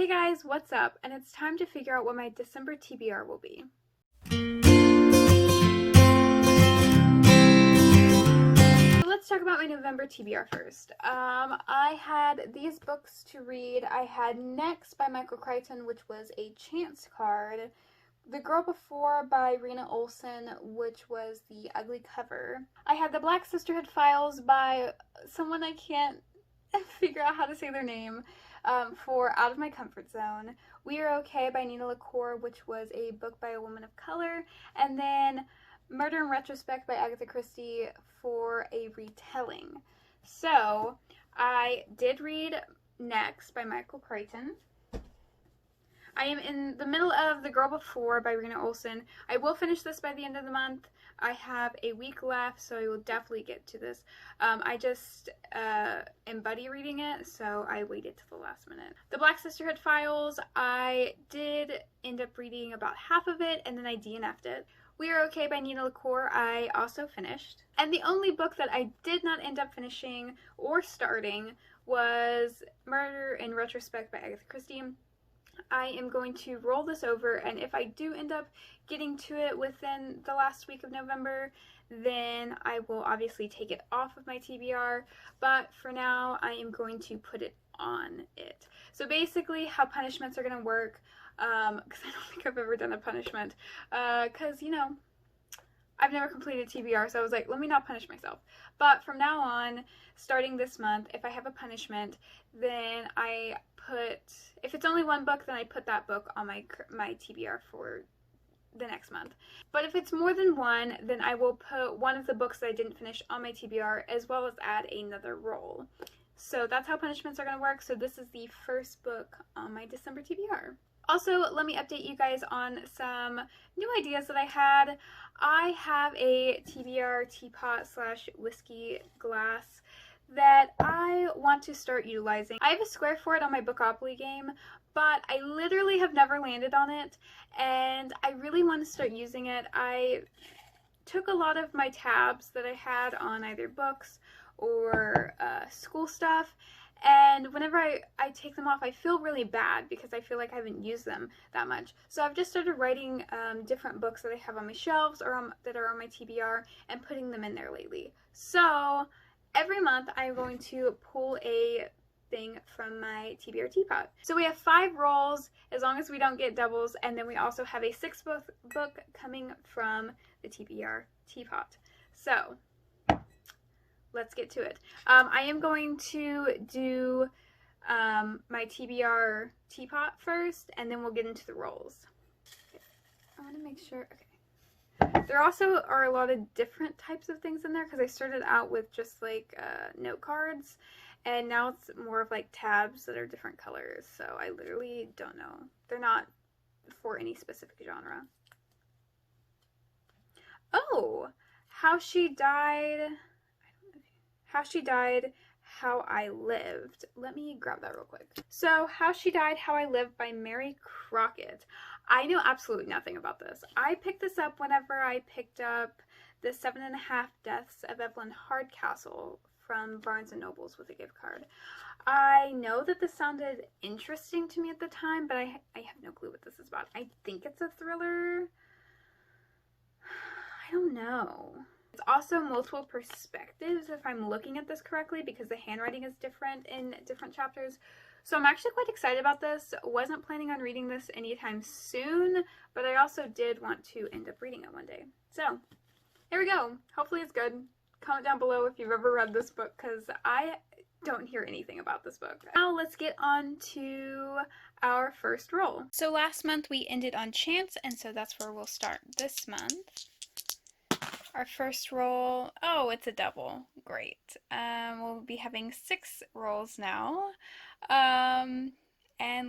Hey guys, what's up? And it's time to figure out what my December TBR will be. So let's talk about my November TBR first. I had these books to read. I had Next by Michael Crichton, which was a chance card. The Girl Before by Rena Olson, which was the ugly cover. I had The Black Sisterhood Files by someone I can't figure out how to say their name, for Out of My Comfort Zone. We Are Okay by Nina LaCour, which was a book by a woman of color. And then Murder in Retrospect by Agatha Christie for a retelling. So I did read Next by Michael Crichton. I am in the middle of The Girl Before by Rena Olson. I will finish this by the end of the month. I have a week left, so I will definitely get to this. I just am buddy reading it, so I waited till the last minute. The Black Sisterhood Files, I did end up reading about half of it, and then I DNF'd it. We Are Okay by Nina LaCour, I also finished. And the only book that I did not end up finishing or starting was Murder in Retrospect by Agatha Christie. I am going to roll this over, and if I do end up getting to it within the last week of November, then I will obviously take it off of my TBR, but for now I am going to put it on it. So basically how punishments are going to work, because I don't think I've ever done a punishment, because, you know, I've never completed TBR, so I was like, let me not punish myself. But from now on, starting this month, if I have a punishment, then I put, if it's only one book, then I put that book on my TBR for the next month. But if it's more than one, then I will put one of the books that I didn't finish on my TBR, as well as add another roll. So that's how punishments are going to work. So this is the first book on my December TBR. Also, let me update you guys on some new ideas that I had. I have a TBR teapot / whiskey glass that I want to start utilizing. I have a square for it on my Bookopoly game, but I literally have never landed on it, and I really want to start using it. I took a lot of my tabs that I had on either books or school stuff, and whenever I take them off, I feel really bad because I feel like I haven't used them that much. So I've just started writing different books that I have on my shelves or that are on my TBR and putting them in there lately. So every month I'm going to pull a thing from my TBR teapot. So we have 5 rolls as long as we don't get doubles, and then we also have a 6th book coming from the TBR teapot. So let's get to it. I am going to do my TBR teapot first, and then we'll get into the rolls. Okay. I want to make sure, okay. There also are a lot of different types of things in there because I started out with just like note cards, and now it's more of like tabs that are different colors, so I literally don't know. They're not for any specific genre. Oh, How She Died, How I Lived. Let me grab that real quick. So How She Died, How I Lived by Mary Crockett. I know absolutely nothing about this. I picked this up whenever I picked up the 7.5 Deaths of Evelyn Hardcastle from Barnes & Nobles with a gift card. I know that this sounded interesting to me at the time, but I have no clue what this is about. I think it's a thriller. I don't know. It's also multiple perspectives if I'm looking at this correctly, because the handwriting is different in different chapters. So I'm actually quite excited about this. Wasn't planning on reading this anytime soon, but I also did want to end up reading it one day. So here we go. Hopefully it's good. Comment down below if you've ever read this book, because I don't hear anything about this book. Now let's get on to our first roll. So last month we ended on chance, and so that's where we'll start this month. Our first roll, oh, it's a double. Great. We'll be having 6 rolls now. And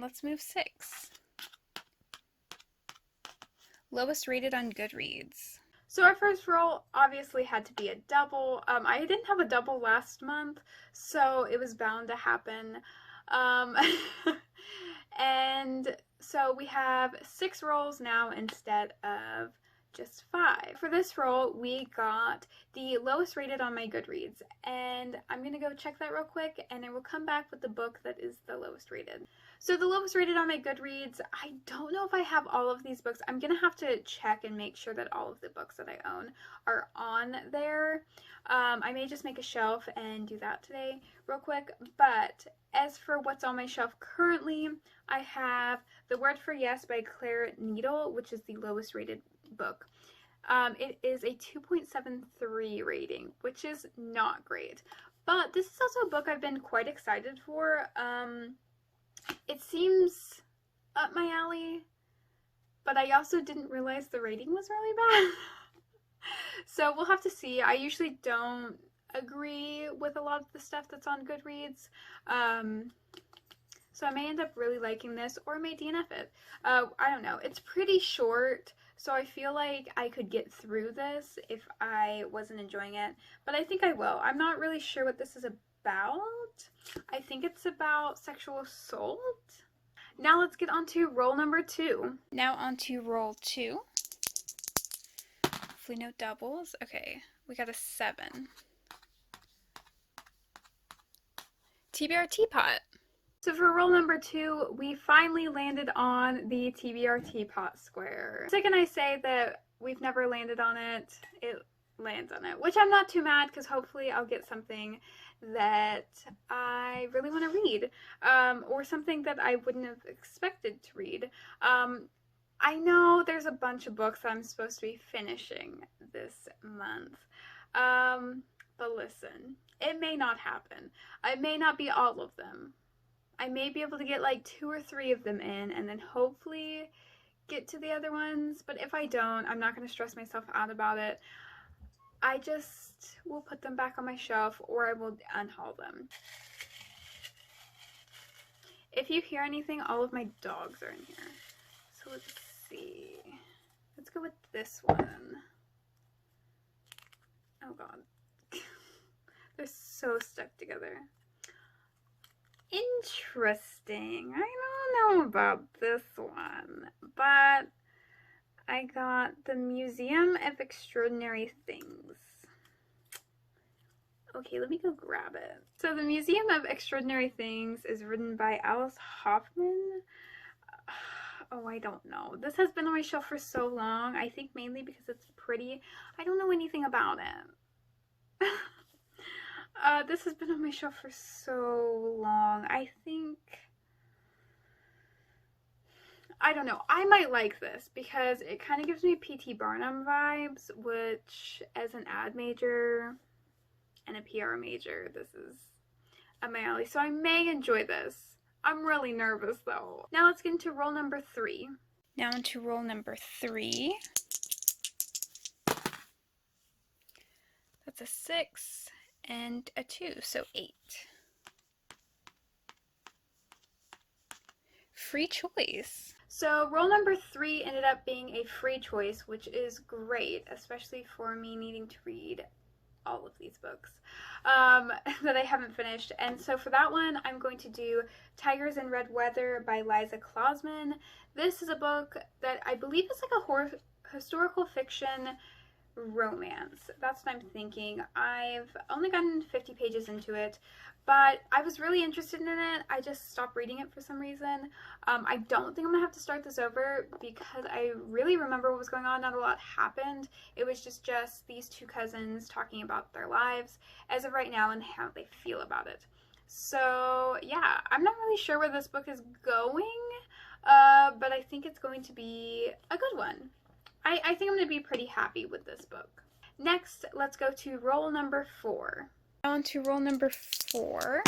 let's move 6. Lowest rated on Goodreads. So our first roll obviously had to be a double. I didn't have a double last month, so it was bound to happen. And so we have 6 rolls now instead of just 5. For this roll, we got the lowest rated on my Goodreads, and I'm gonna go check that real quick, and I will come back with the book that is the lowest rated. So the lowest rated on my Goodreads, I don't know if I have all of these books. I'm gonna have to check and make sure that all of the books that I own are on there. I may just make a shelf and do that today real quick, but as for what's on my shelf currently, I have The Word for Yes by Claire Needle, which is the lowest rated book. It is a 2.73 rating, which is not great. But this is also a book I've been quite excited for. It seems up my alley, but I also didn't realize the rating was really bad. So we'll have to see. I usually don't agree with a lot of the stuff that's on Goodreads. So I may end up really liking this, or I may DNF it. I don't know. It's pretty short, so I feel like I could get through this if I wasn't enjoying it, but I think I will. I'm not really sure what this is about. I think it's about sexual assault. Now let's get on to roll number 2. Now on to roll 2. Hopefully no doubles. Okay, we got a 7. TBR Teapot. So for roll number 2, we finally landed on the TBR Teapot square. The second I say that we've never landed on it, it lands on it, which I'm not too mad, because hopefully I'll get something that I really want to read, or something that I wouldn't have expected to read. I know there's a bunch of books I'm supposed to be finishing this month, but listen, it may not happen. It may not be all of them. I may be able to get like 2 or 3 of them in, and then hopefully get to the other ones, but if I don't, I'm not going to stress myself out about it. I just will put them back on my shelf, or I will unhaul them. If you hear anything, all of my dogs are in here. So let's see. Let's go with this one. Oh god. They're so stuck together. Interesting. I don't know about this one, but I got The Museum of Extraordinary Things. Okay, let me go grab it. So The Museum of Extraordinary Things is written by Alice Hoffman. Oh, I don't know. This has been on my shelf for so long. I think mainly because it's pretty. I don't know anything about it. This has been on my shelf for so long. I think, I don't know, I might like this because it kind of gives me P.T. Barnum vibes, which as an ad major and a PR major, this is up my alley. So I may enjoy this. I'm really nervous though. Now let's get into roll number 3. Now into roll number 3. That's a 6 and a 2, so 8. Free choice. So roll number 3 ended up being a free choice, which is great, especially for me needing to read all of these books that I haven't finished. And so for that one, I'm going to do Tigers in Red Weather by Liza Klausman. This is a book that I believe is like a historical fiction romance. That's what I'm thinking. I've only gotten 50 pages into it, but I was really interested in it. I just stopped reading it for some reason. I don't think I'm gonna have to start this over because I really remember what was going on. Not a lot happened. It was just these 2 cousins talking about their lives as of right now and how they feel about it. So yeah, I'm not really sure where this book is going, but I think it's going to be a good one. I think I'm going to be pretty happy with this book. Next, let's go to roll number 4. On to roll number 4.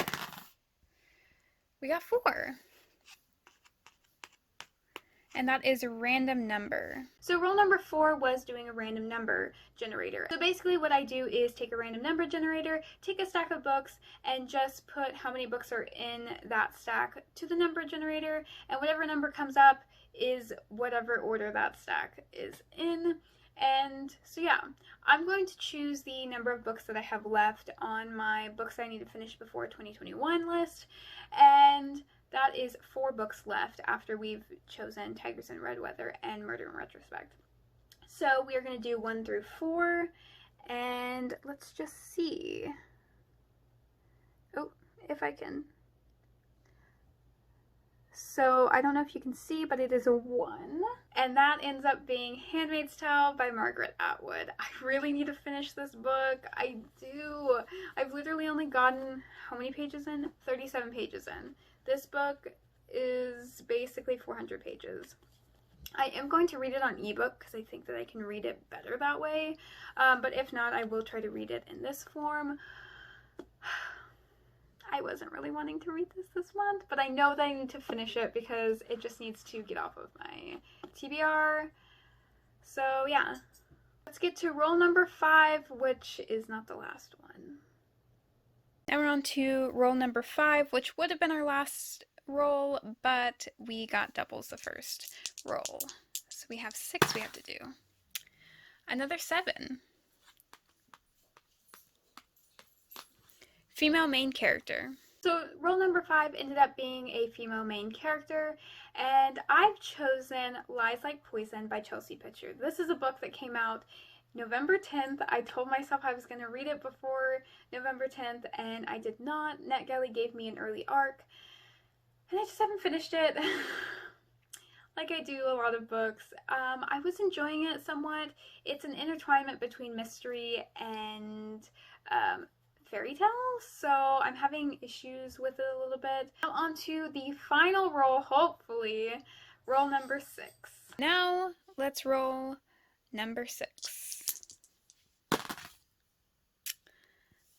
We got 4. And that is a random number. So roll number 4 was doing a random number generator. So basically what I do is take a random number generator, take a stack of books, and just put how many books are in that stack to the number generator, and whatever number comes up is whatever order that stack is in. And so yeah, I'm going to choose the number of books that I have left on my books I need to finish before 2021 list, and that is 4 books left after we've chosen Tigers in Red Weather and Murder in Retrospect. So we are going to do 1 through 4, and let's just see. Oh, if I can. So I don't know if you can see, but it is a 1. And that ends up being Handmaid's Tale by Margaret Atwood. I really need to finish this book. I do. I've literally only gotten, how many pages in? 37 pages in. This book is basically 400 pages. I am going to read it on ebook because I think that I can read it better that way. But if not, I will try to read it in this form. I wasn't really wanting to read this month, but I know that I need to finish it because it just needs to get off of my TBR. So yeah, let's get to roll number 5, which is not the last one. Now we're on to roll number 5, which would have been our last roll, but we got doubles the first roll. So we have 6 we have to do. Another 7. Female main character. So roll number 5 ended up being a female main character, and I've chosen Lies Like Poison by Chelsea Pitcher. This is a book that came out November 10th. I told myself I was going to read it before November 10th, and I did not. NetGalley gave me an early arc, and I just haven't finished it. Like I do a lot of books. I was enjoying it somewhat. It's an intertwinement between mystery and fairy tale, so I'm having issues with it a little bit. Now on to the final roll, hopefully, roll number 6. Now let's roll number 6.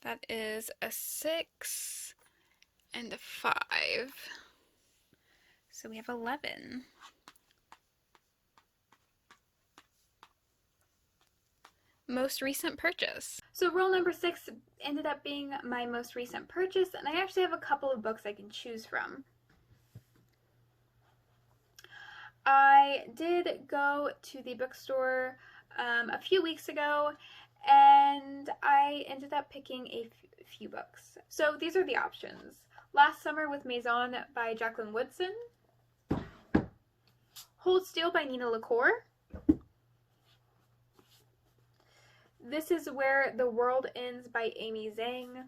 That is a 6 and a 5. So we have 11. Most recent purchase. So roll number 6 ended up being my most recent purchase, and I actually have a couple of books I can choose from. I did go to the bookstore a few weeks ago, and I ended up picking a few books. So these are the options. Last Summer with Maison by Jacqueline Woodson. Hold Still by Nina LaCour. This Is Where the World Ends by Amy Zhang.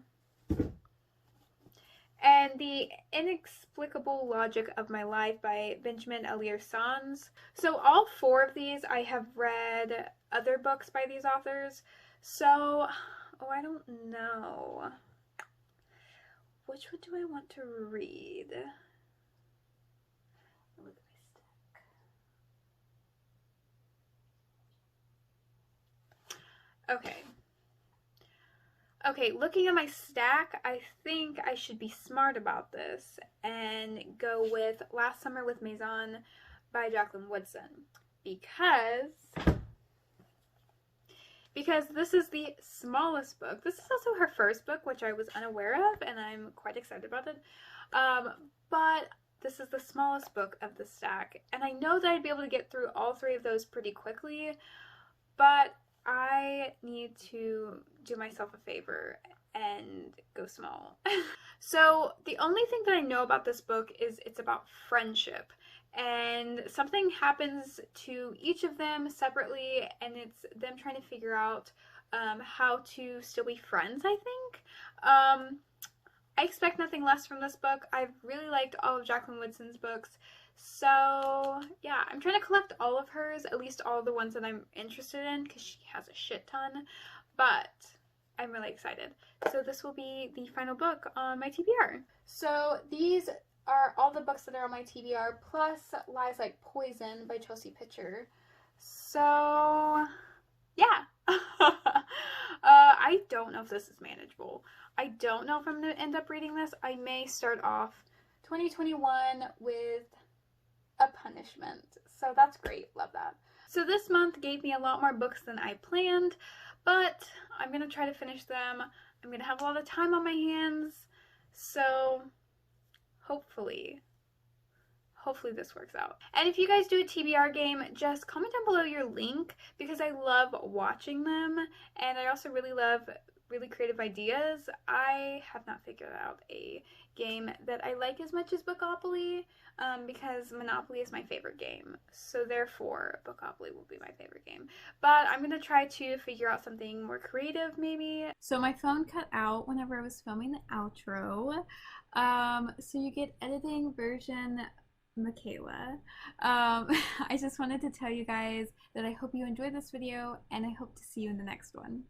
And The Inexplicable Logic of My Life by Benjamin Alire-Sans. So all 4 of these I have read other books by these authors. So, I don't know. Which one do I want to read? Look at my stack. Okay, looking at my stack, I think I should be smart about this and go with Last Summer with Maison by Jacqueline Woodson, because this is the smallest book. This is also her first book, which I was unaware of, and I'm quite excited about it. But this is the smallest book of the stack, and I know that I'd be able to get through all 3 of those pretty quickly, but I need to do myself a favor and go small. So the only thing that I know about this book is it's about friendship, and something happens to each of them separately, and it's them trying to figure out how to still be friends, I think. I expect nothing less from this book. I've really liked all of Jacqueline Woodson's books. So yeah, I'm trying to collect all of hers, at least all the ones that I'm interested in, because she has a shit ton, but I'm really excited. So this will be the final book on my TBR. So these are all the books that are on my TBR, plus Lies Like Poison by Chelsea Pitcher. So yeah. I don't know if this is manageable. I don't know if I'm going to end up reading this. I may start off 2021 with A Punishment. So that's great. Love that. So this month gave me a lot more books than I planned, but I'm going to try to finish them. I'm going to have a lot of time on my hands. So hopefully this works out. And if you guys do a TBR game, just comment down below your link, because I love watching them, and I also really love really creative ideas. I have not figured out a game that I like as much as Bookopoly, because Monopoly is my favorite game. So therefore, Bookopoly will be my favorite game. But I'm going to try to figure out something more creative maybe. So my phone cut out whenever I was filming the outro. So you get editing version Michaela. I just wanted to tell you guys that I hope you enjoyed this video, and I hope to see you in the next one.